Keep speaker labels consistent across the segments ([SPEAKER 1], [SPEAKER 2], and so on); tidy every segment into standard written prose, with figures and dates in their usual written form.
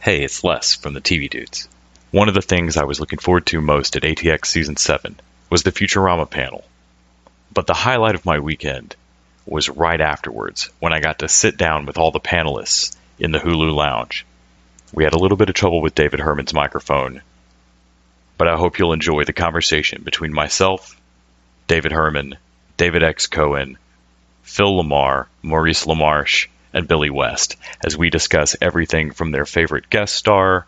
[SPEAKER 1] Hey, it's Les from the TV Dudes. One of the things I was looking forward to most at ATX Season 7 was the Futurama panel. But the highlight of my weekend was right afterwards, when I got to sit down with all the panelists in the Hulu lounge. We had a little bit of trouble with David Herman's microphone, but I hope you'll enjoy the conversation between myself, David Herman, David X. Cohen, Phil LaMarr, Maurice LaMarche, and Billy West, as we discuss everything from their favorite guest star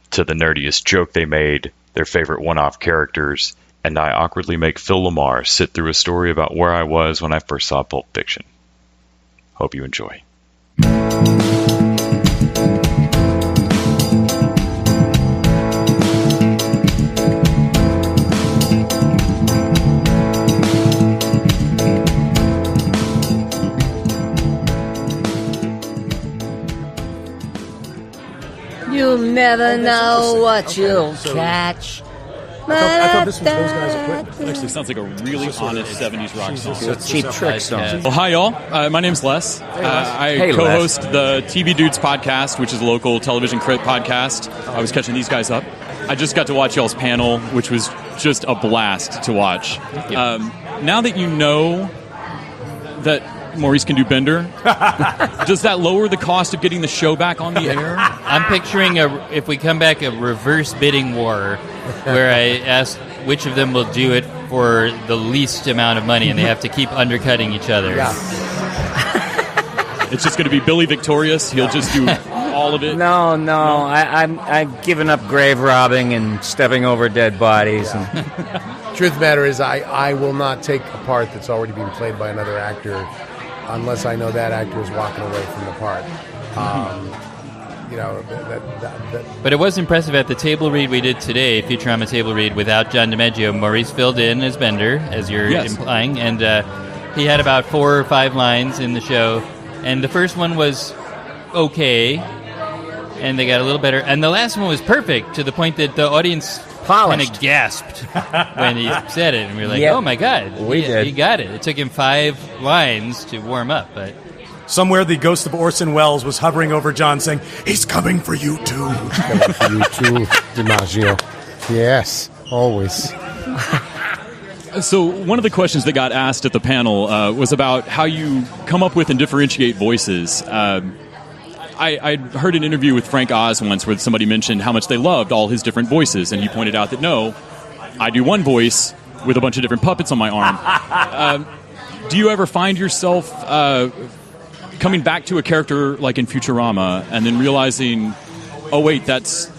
[SPEAKER 1] to the nerdiest joke they made, their favorite one-off characters, and I awkwardly make Phil LaMarr sit through a story about where I was when I first saw Pulp Fiction. Hope you enjoy.
[SPEAKER 2] You'll never know what you'll catch.
[SPEAKER 3] I thought this was those guys' equipment.
[SPEAKER 4] Actually, sounds like a really honest 70s rock song.
[SPEAKER 3] It's a cheap trick song.
[SPEAKER 4] Well, hi, y'all. My name's Les. I co-host the TV Dudes podcast, which is a local television crit podcast. I was catching these guys up. I just got to watch y'all's panel, which was just a blast to watch. Now that you know that Maurice can do Bender, does that lower the cost of getting the show back on the air?
[SPEAKER 5] I'm picturing, if we come back, a reverse bidding war where I ask which of them will do it for the least amount of money, and they have to keep undercutting each other.
[SPEAKER 3] Yeah.
[SPEAKER 4] It's just going to be Billy victorious. He'll just do all of it.
[SPEAKER 6] No. I'm giving up grave robbing and stepping over dead bodies.
[SPEAKER 3] Yeah. Truth of the matter is, I will not take a part that's already been played by another actor unless I know that actor is walking away from the part.
[SPEAKER 5] But it was impressive at the table read we did today, Futurama table read, without John DiMaggio. Maurice filled in as Bender, as you're implying, and he had about 4 or 5 lines in the show. And the first one was okay, and they got a little better. And the last one was perfect, to the point that the audience kind of gasped when he said it. And we were like, oh my God, he got it. It took him 5 lines to warm up, but...
[SPEAKER 7] Somewhere the ghost of Orson Welles was hovering over John saying, "He's coming for you too."
[SPEAKER 3] He's coming for you too, DiMaggio. Yes, always.
[SPEAKER 4] So one of the questions that got asked at the panel was about how you come up with and differentiate voices. I heard an interview with Frank Oz once where somebody mentioned how much they loved all his different voices, and he pointed out that, no, I do one voice with a bunch of different puppets on my arm. Do you ever find yourself coming back to a character like in Futurama and then realizing, oh, wait, that's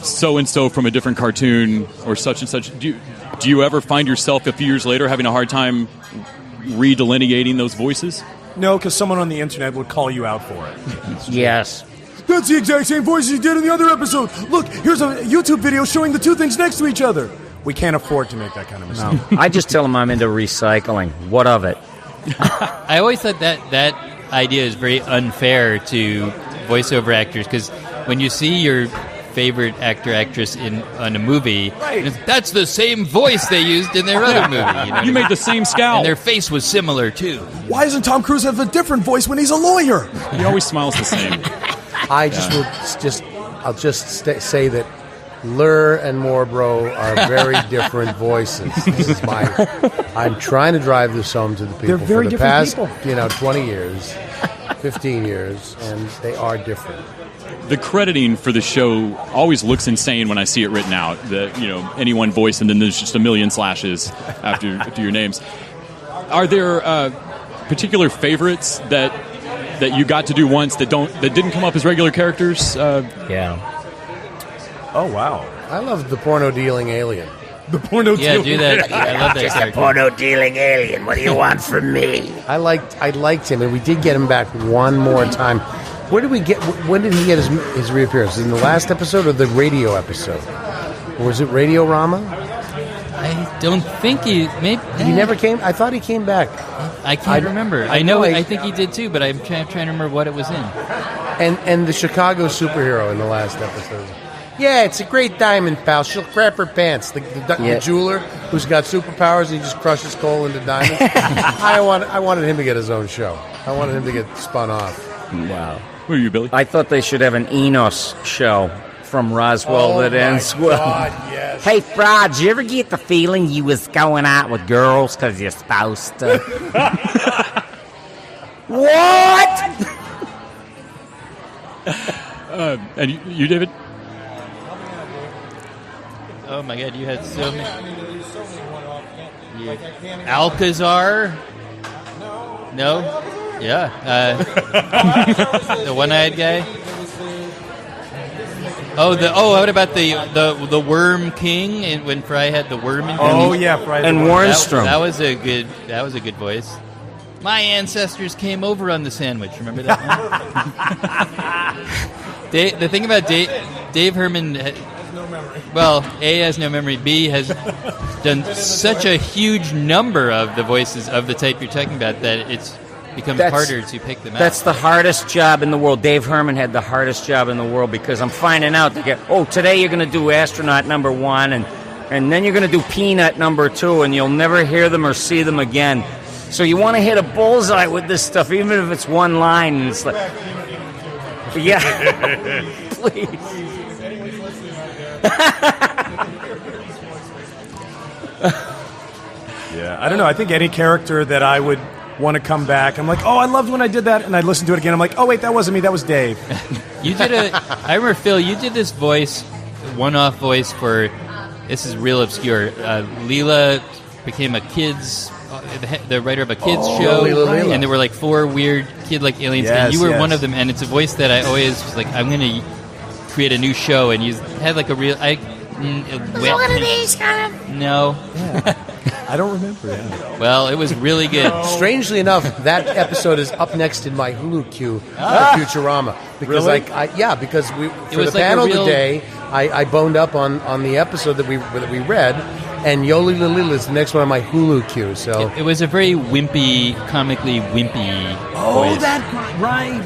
[SPEAKER 4] so-and-so from a different cartoon or such and such? Do you ever find yourself a few years later having a hard time redelineating those voices?
[SPEAKER 7] No, because someone on the internet would call you out for it.
[SPEAKER 6] Yes.
[SPEAKER 7] That's the exact same voice he did in the other episode. Look, here's a YouTube video showing the two things next to each other. We can't afford to make that kind of mistake.
[SPEAKER 6] No. I just tell him I'm into recycling. What of it?
[SPEAKER 5] I always thought that idea is very unfair to voiceover actors, because when you see your favorite actress on a movie, that's the same voice they used in their other movie.
[SPEAKER 4] You made the same scowl.
[SPEAKER 5] And their face was similar, too.
[SPEAKER 7] Why doesn't Tom Cruise have a different voice when he's a lawyer?
[SPEAKER 4] He always smiles the same.
[SPEAKER 3] I'll just say that Lur and Morbro are very different voices. This is I'm trying to drive this home to the people for the past, 20 years, 15 years, and they are different.
[SPEAKER 4] The crediting for the show always looks insane when I see it written out. Any one voice, and then there's just a million slashes after your names. Are there particular favorites that you got to do once that didn't come up as regular characters?
[SPEAKER 6] Yeah.
[SPEAKER 7] Oh wow!
[SPEAKER 3] I love the porno dealing alien.
[SPEAKER 7] The porno dealing.
[SPEAKER 5] Yeah, do that. I love that
[SPEAKER 6] Just
[SPEAKER 5] character.
[SPEAKER 6] a porno dealing alien. What do you want from me?
[SPEAKER 3] I liked him, and we did get him back one more time. When did he get his reappearance? In the last episode or the radio episode? Or was it Radio Rama?
[SPEAKER 5] I don't think he
[SPEAKER 3] never came. I thought he came back.
[SPEAKER 5] I can't remember. I think he did too, but I'm trying to remember what it was in.
[SPEAKER 3] And the Chicago superhero in the last episode. Yeah, it's a great diamond, pal. She'll crap her pants. The jeweler who's got superpowers and he just crushes coal into diamonds. I wanted him to get his own show. I wanted him to get spun off.
[SPEAKER 6] Wow.
[SPEAKER 4] Who are you, Billy?
[SPEAKER 6] I thought they should have an Enos show from Roswell that ends well.
[SPEAKER 3] God, yes.
[SPEAKER 6] Hey, Frog, did you ever get the feeling you was going out with girls because you're supposed to? What?
[SPEAKER 4] And you, David?
[SPEAKER 5] Oh my God, you had so many. Alcazar? No? Yeah. The one-eyed guy? What about the Worm King and when Fry had the worm in him?
[SPEAKER 7] Oh yeah, Fry
[SPEAKER 6] and Warnstrom.
[SPEAKER 5] That was a good voice. My ancestors came over on the sandwich. Remember that one? The thing about Dave Herman, well, A, has no memory, B, has done such a huge number of the voices of the type you're talking about that it's becomes harder to pick them out.
[SPEAKER 6] That's the hardest job in the world. Dave Herman had the hardest job in the world because I'm finding out today you're going to do astronaut number 1 and then you're going to do peanut number 2 and you'll never hear them or see them again. So you want to hit a bullseye with this stuff, even if it's one line. And it's like, yeah, please.
[SPEAKER 7] Yeah, I don't know. I think any character that I would want to come back, I'm like, oh, I loved when I did that, and I listen to it again. I'm like, oh wait, that wasn't me. That was Dave.
[SPEAKER 5] I remember, Phil, you did this voice, one-off voice for. This is real obscure. Leela became a kid's. The writer of a kids show,
[SPEAKER 3] Leela.
[SPEAKER 5] And there were like 4 weird kid-like aliens, and you were one of them. And it's a voice that I always was like, I'm going to create a new show, and you had like a real.
[SPEAKER 2] one of these kind of.
[SPEAKER 5] No,
[SPEAKER 7] I don't remember that.
[SPEAKER 5] well, it was really good.
[SPEAKER 3] Strangely enough, that episode is up next in my Hulu queue for Futurama. Because
[SPEAKER 7] Really?
[SPEAKER 3] because for
[SPEAKER 5] was
[SPEAKER 3] the
[SPEAKER 5] like
[SPEAKER 3] panel
[SPEAKER 5] a real-
[SPEAKER 3] today, I boned up on the episode that we read, and Yoli Lilil is the next one on my Hulu queue. So
[SPEAKER 5] It was a very wimpy, comically wimpy voice.
[SPEAKER 7] Right.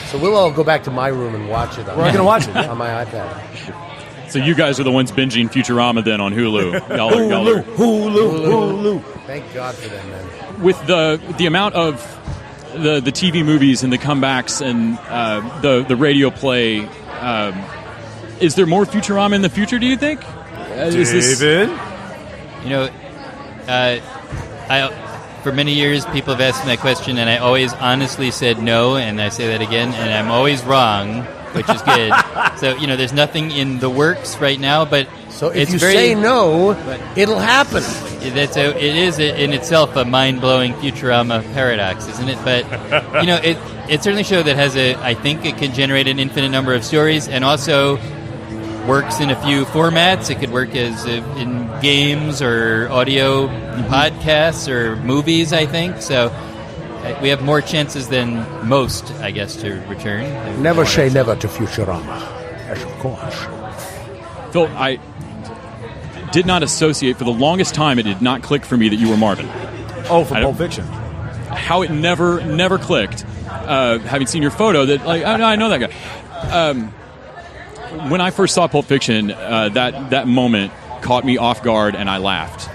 [SPEAKER 3] so we'll all go back to my room and watch it.
[SPEAKER 7] We're all gonna watch it.
[SPEAKER 3] on my iPad.
[SPEAKER 4] So you guys are the ones binging Futurama then on Hulu.
[SPEAKER 3] Hulu. Thank God for them, man.
[SPEAKER 4] With the amount of the TV movies and the comebacks and the radio play, is there more Futurama in the future, do you think?
[SPEAKER 7] David?
[SPEAKER 5] You know, for many years, people have asked me that question, and I always honestly said no, and I say that again, and I'm always wrong, which is good. So, there's nothing in the works right now, but
[SPEAKER 3] So if you say no, it'll happen.
[SPEAKER 5] It is in itself a mind-blowing Futurama paradox, isn't it? But, it's certainly a show that I think it can generate an infinite number of stories, and also works in a few formats. It could work as in games or audio podcasts or movies, I think. So we have more chances than most, I guess, to return.
[SPEAKER 3] Never say never to Futurama. Yes, of course.
[SPEAKER 4] Phil, I did not associate, for the longest time, it did not click for me that you were Marvin.
[SPEAKER 7] Oh, from Pulp Fiction.
[SPEAKER 4] How it never clicked. Having seen your photo, that I know that guy. When I first saw Pulp Fiction, that moment caught me off guard, and I laughed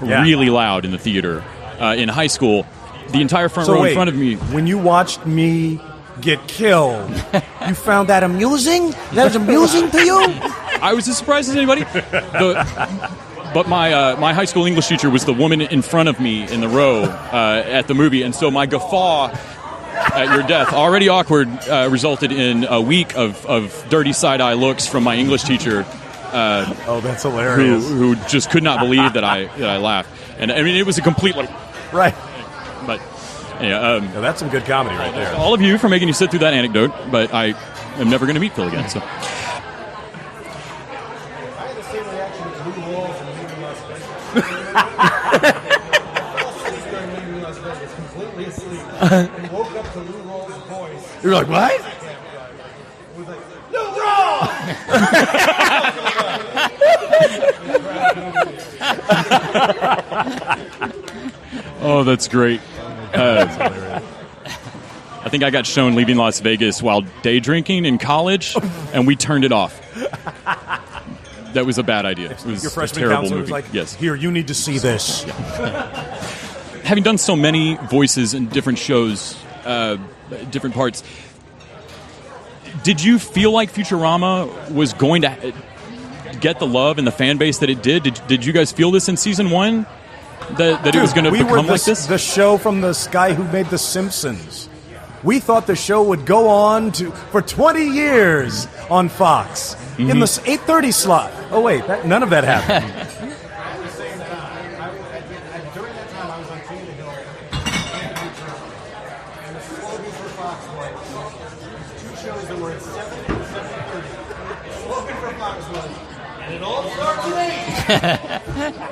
[SPEAKER 4] really loud in the theater. In high school, the entire front row in front of me.
[SPEAKER 7] When you watched me get killed, you found that amusing? That was amusing to you?
[SPEAKER 4] I was as surprised as anybody. But my high school English teacher was the woman in front of me in the row at the movie, and so my guffaw at your death, already awkward, resulted in a week of dirty side-eye looks from my English teacher.
[SPEAKER 7] That's hilarious.
[SPEAKER 4] Who just could not believe that I laughed. And I mean, it was a complete
[SPEAKER 7] right.
[SPEAKER 4] But yeah,
[SPEAKER 7] that's some good comedy right there.
[SPEAKER 4] All of you for making you sit through that anecdote, but I am never going to meet Phil again. So.
[SPEAKER 3] You're like, what?
[SPEAKER 4] Oh, that's great. I think I got shown Leaving Las Vegas while day drinking in college, and we turned it off. That was a bad idea. It was
[SPEAKER 7] your freshman
[SPEAKER 4] a terrible
[SPEAKER 7] counselor
[SPEAKER 4] movie.
[SPEAKER 7] was like,
[SPEAKER 4] yes.
[SPEAKER 7] Here, you need to see this.
[SPEAKER 4] Having done so many voices in different shows, different parts. Did you feel like Futurama was going to get the love and the fan base that it did? Did you guys feel this in season 1? That it was going to become like this?
[SPEAKER 7] The show from this guy who made The Simpsons. We thought the show would go on for 20 years on Fox in the 8:30 slot. Oh wait, none of that happened.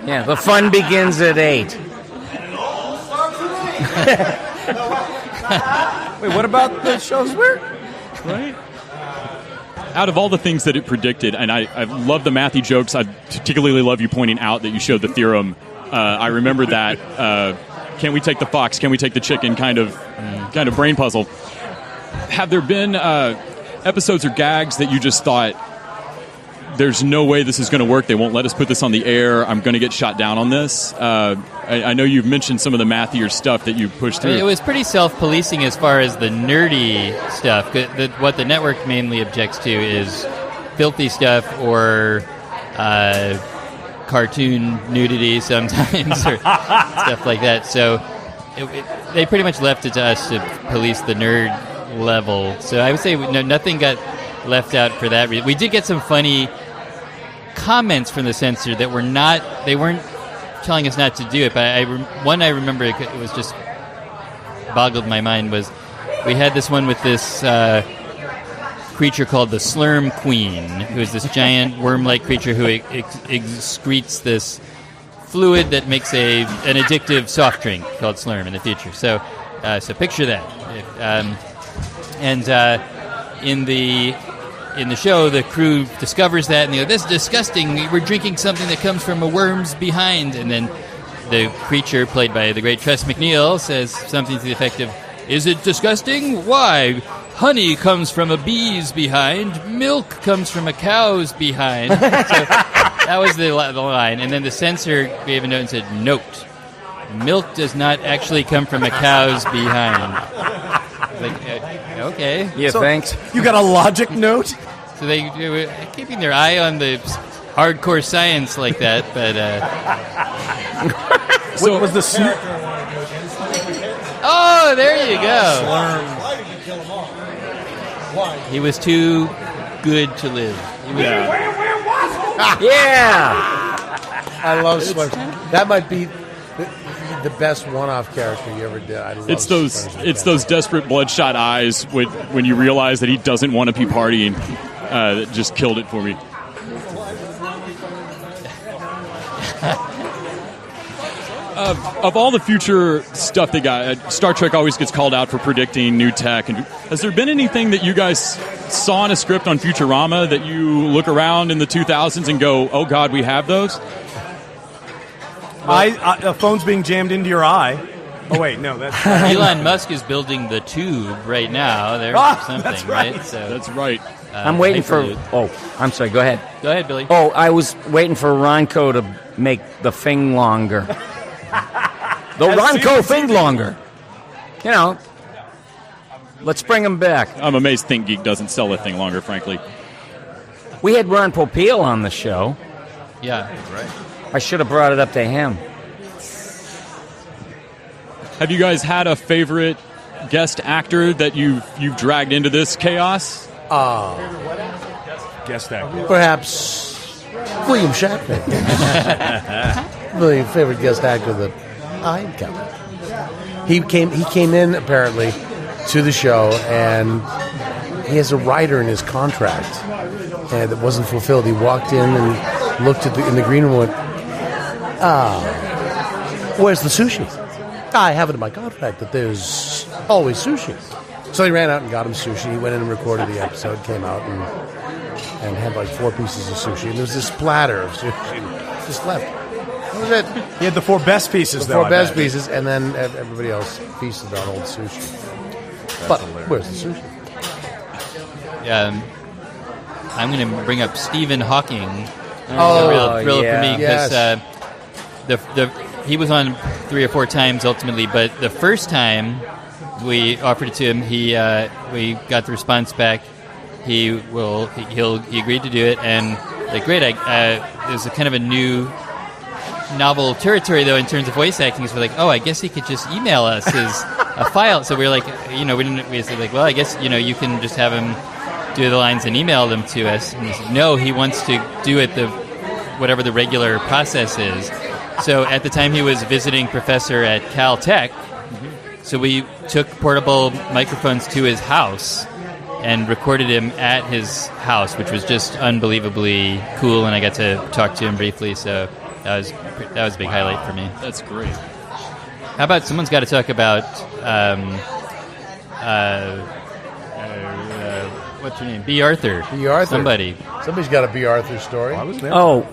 [SPEAKER 6] Yeah, the fun begins at 8.
[SPEAKER 7] Wait, what about the shows where?
[SPEAKER 4] Right? Out of all the things that it predicted, and I love the Matthew jokes, I particularly love you pointing out that you showed the theorem. I remember that can we take the fox, can we take the chicken kind of brain puzzle. Have there been episodes or gags that you just thought, there's no way this is going to work, they won't let us put this on the air, I'm going to get shot down on this? I know you've mentioned some of the Matthew stuff that you pushed through.
[SPEAKER 5] It was pretty self-policing as far as the nerdy stuff. What the network mainly objects to is filthy stuff or cartoon nudity sometimes or stuff like that. So they pretty much left it to us to police the nerd level. So I would say nothing got left out for that reason. We did get some funny comments from the censor that they weren't telling us not to do it, but one I remember it was just boggled my mind was we had this one with this creature called the Slurm Queen, who is this giant worm-like creature who excretes this fluid that makes an addictive soft drink called Slurm in the future. So picture that. In the show, the crew discovers that, and they go, "This is disgusting. We're drinking something that comes from a worm's behind." And then the creature, played by the great Tress MacNeille, says something to the effect of, "Is it disgusting? Why? Honey comes from a bee's behind. Milk comes from a cow's behind." So that was the line. And then the censor gave a note and said, "Note, milk does not actually come from a cow's behind." Like, okay.
[SPEAKER 6] Yeah, thanks.
[SPEAKER 7] You got a logic note?
[SPEAKER 5] So they were keeping their eye on the hardcore science like that, but...
[SPEAKER 7] So was the suit...
[SPEAKER 5] Oh, there you go. He was too good to live.
[SPEAKER 6] Yeah!
[SPEAKER 3] I love Slurm. That might be the best one-off character you ever did. I love
[SPEAKER 4] it's those desperate bloodshot eyes when you realize that he doesn't want to be partying. That just killed it for me. Of all the future stuff they got, Star Trek always gets called out for predicting new tech. And has there been anything that you guys saw in a script on Futurama that you look around in the 2000s and go, "Oh God, we have those"?
[SPEAKER 7] A phone's being jammed into your eye. Oh wait, no, that's
[SPEAKER 5] Elon Musk is building the tube right now. There's something,
[SPEAKER 7] that's right.
[SPEAKER 5] So
[SPEAKER 4] that's right.
[SPEAKER 6] I'm waiting for. Oh, I'm sorry. Go ahead.
[SPEAKER 5] Go ahead, Billy.
[SPEAKER 6] Oh, I was waiting for Ronco to make the thing longer. The Ronco thing longer. You know, let's bring him back.
[SPEAKER 4] I'm amazed ThinkGeek doesn't sell a thing longer, frankly.
[SPEAKER 6] We had Ron Popeil on the show.
[SPEAKER 5] Yeah, right.
[SPEAKER 6] I should have brought it up to him.
[SPEAKER 4] Have you guys had a favorite guest actor that you've dragged into this chaos?
[SPEAKER 7] guest actor.
[SPEAKER 3] Perhaps William Shatner. My favorite guest actor that I encountered. He came in apparently to the show, and he has a rider in his contract, and it wasn't fulfilled. He walked in and looked at in the green room and went, where's the sushi? I have it in my contract that there's always sushi. So he ran out and got him sushi. He went in and recorded the episode, came out and had like 4 pieces of sushi. And there was this platter of sushi just left. That was it.
[SPEAKER 7] He had the 4 best pieces,
[SPEAKER 3] the 4 best pieces, and then everybody else feasted on old sushi. But where's the sushi?
[SPEAKER 5] I'm going to bring up Stephen Hawking.
[SPEAKER 6] Oh,
[SPEAKER 5] a real thrill for me because
[SPEAKER 3] yes.
[SPEAKER 5] he was on 3 or 4 times ultimately, but the first time we offered it to him. We got the response back. He agreed to do it, and great. It was a kind of a new, novel territory though in terms of voice acting. So we're like, I guess he could just email us a file. So we were like, we said like, well, I guess you can just have him do the lines and email them to us. And he said, no, he wants to do it whatever the regular process is. So at the time he was visiting professor at Caltech. So we took portable microphones to his house and recorded him at his house, which was just unbelievably cool, and I got to talk to him briefly, so that was a big highlight for me.
[SPEAKER 4] That's great.
[SPEAKER 5] How about someone's got to talk about what's her name? B. Arthur.
[SPEAKER 3] B. Arthur.
[SPEAKER 5] Somebody's
[SPEAKER 3] got a B. Arthur story.
[SPEAKER 7] I was there.
[SPEAKER 6] Oh,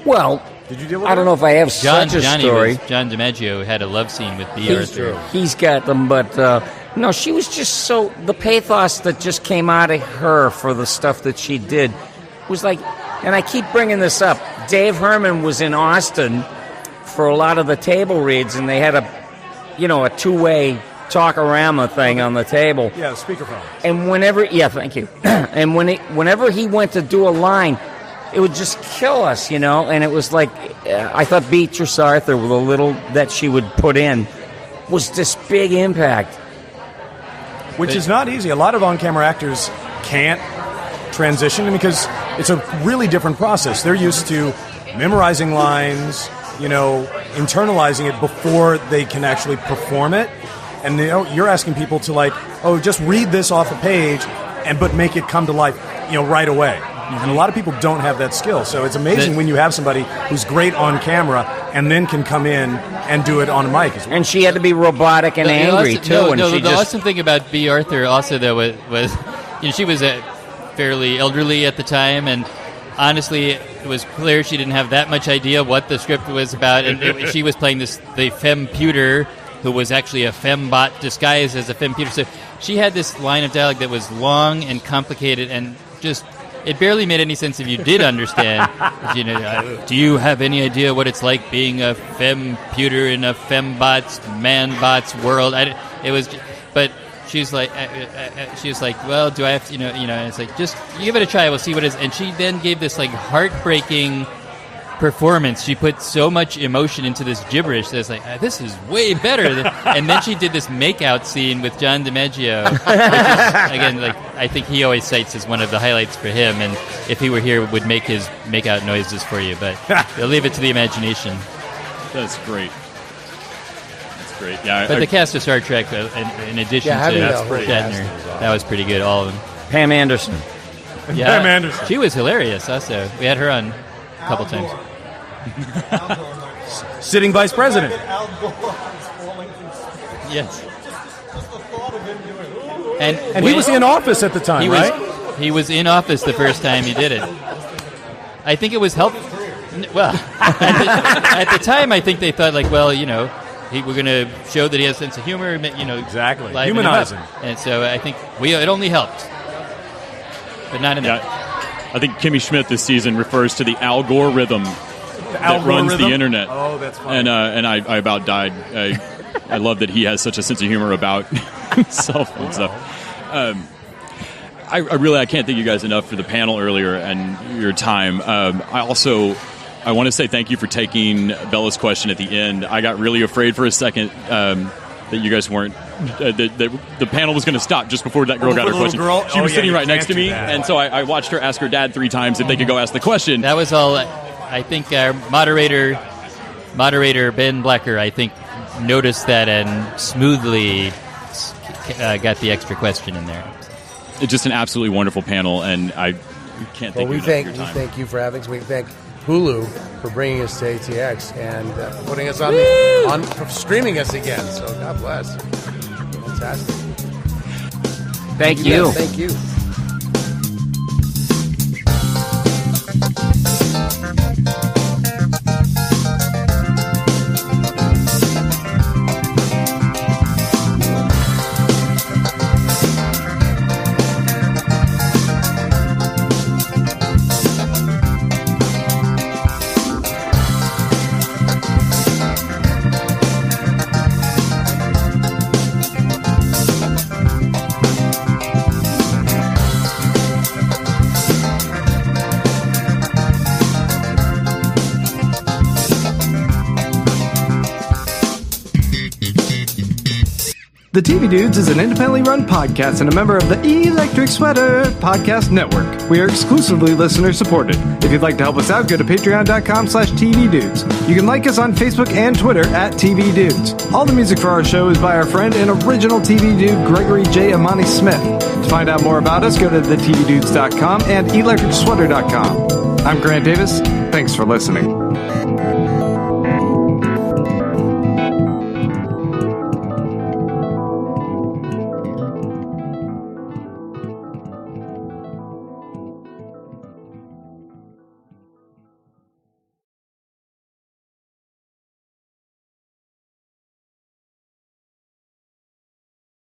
[SPEAKER 6] well...
[SPEAKER 7] Did you deal with
[SPEAKER 6] I don't know if I have such a story.
[SPEAKER 5] John DiMaggio had a love scene with B. Arthur.
[SPEAKER 6] He's got them, but no, she was just so... The pathos that just came out of her for the stuff that she did was like... And I keep bringing this up. Dave Herman was in Austin for a lot of the table reads, and they had a two-way talk-a-rama thing on the table.
[SPEAKER 7] Yeah, speakerphone.
[SPEAKER 6] And thank you. And whenever he went to do a line... It would just kill us, and it was like, I thought Beatrice Arthur, with a little that she would put in, was this big impact.
[SPEAKER 7] Which is not easy. A lot of on-camera actors can't transition because it's a really different process. They're used to memorizing lines, internalizing it before they can actually perform it. And you're asking people to just read this off a page, but make it come to life, right away. And a lot of people don't have that skill. So it's amazing when you have somebody who's great on camera and then can come in and do it on a mic as well.
[SPEAKER 6] And she had to be robotic and angry, too.
[SPEAKER 5] The awesome thing about B. Arthur also, though, was she was fairly elderly at the time, and honestly, it was clear she didn't have that much idea what the script was about. And she was playing the femputer, who was actually a fembot disguised as a femputer. So she had this line of dialogue that was long and complicated and just... It barely made any sense if you did understand. Do you have any idea what it's like being a femputer in a fembot's, manbot's world? But she's like, well, do I have to, And it's like, just you give it a try. We'll see what it is. And she then gave this heartbreaking performance. She put so much emotion into this gibberish that it's like, this is way better. And then she did this makeout scene with John DiMaggio, which is, again, I think he always cites as one of the highlights for him, and if he were here, would make his makeout noises for you, but they'll leave it to the imagination.
[SPEAKER 4] That's great. Yeah,
[SPEAKER 5] but the cast of Star Trek, in addition to Shatner, that was pretty good, all of them.
[SPEAKER 6] Pam Anderson.
[SPEAKER 5] Yeah, Pam Anderson. She was hilarious also. We had her on a couple times.
[SPEAKER 7] Sitting vice president.
[SPEAKER 5] Yes.
[SPEAKER 7] And he was in office at the time, right?
[SPEAKER 5] He was in office the first time he did it. I think it was helpful. Well, at the time, I think they thought, we're going to show that he has a sense of humor,
[SPEAKER 7] exactly, humanize him.
[SPEAKER 5] And so I think it only helped, but not enough.
[SPEAKER 4] I think Kimmy Schmidt this season refers to the Al Gore rhythm that runs the internet.
[SPEAKER 7] Oh, that's funny.
[SPEAKER 4] And I about died. I love that he has such a sense of humor about himself and stuff. I can't thank you guys enough for the panel earlier and your time. I want to say thank you for taking Bella's question at the end. I got really afraid for a second that you guys weren't, that the panel was going to stop just before that girl got her question. She was sitting right next to me, and so I watched her ask her dad 3 times if they could go ask the question.
[SPEAKER 5] That was all. I think our moderator Ben Blacker, I think, noticed that and smoothly got the extra question in there.
[SPEAKER 4] It's just an absolutely wonderful panel, and I can't thank you enough for your time.
[SPEAKER 3] We thank you for having us. We thank Hulu for bringing us to ATX and putting us on for streaming us again. So God bless. Fantastic.
[SPEAKER 6] Thank you.
[SPEAKER 3] Thank you.
[SPEAKER 8] The TV Dudes is an independently run podcast and a member of the Electric Sweater Podcast Network. We are exclusively listener-supported. If you'd like to help us out, go to patreon.com/TVDudes. You can like us on Facebook and Twitter at TV Dudes. All the music for our show is by our friend and original TV dude, Gregory J. Amani Smith. To find out more about us, go to thetvdudes.com and electricsweater.com. I'm Grant Davis. Thanks for listening.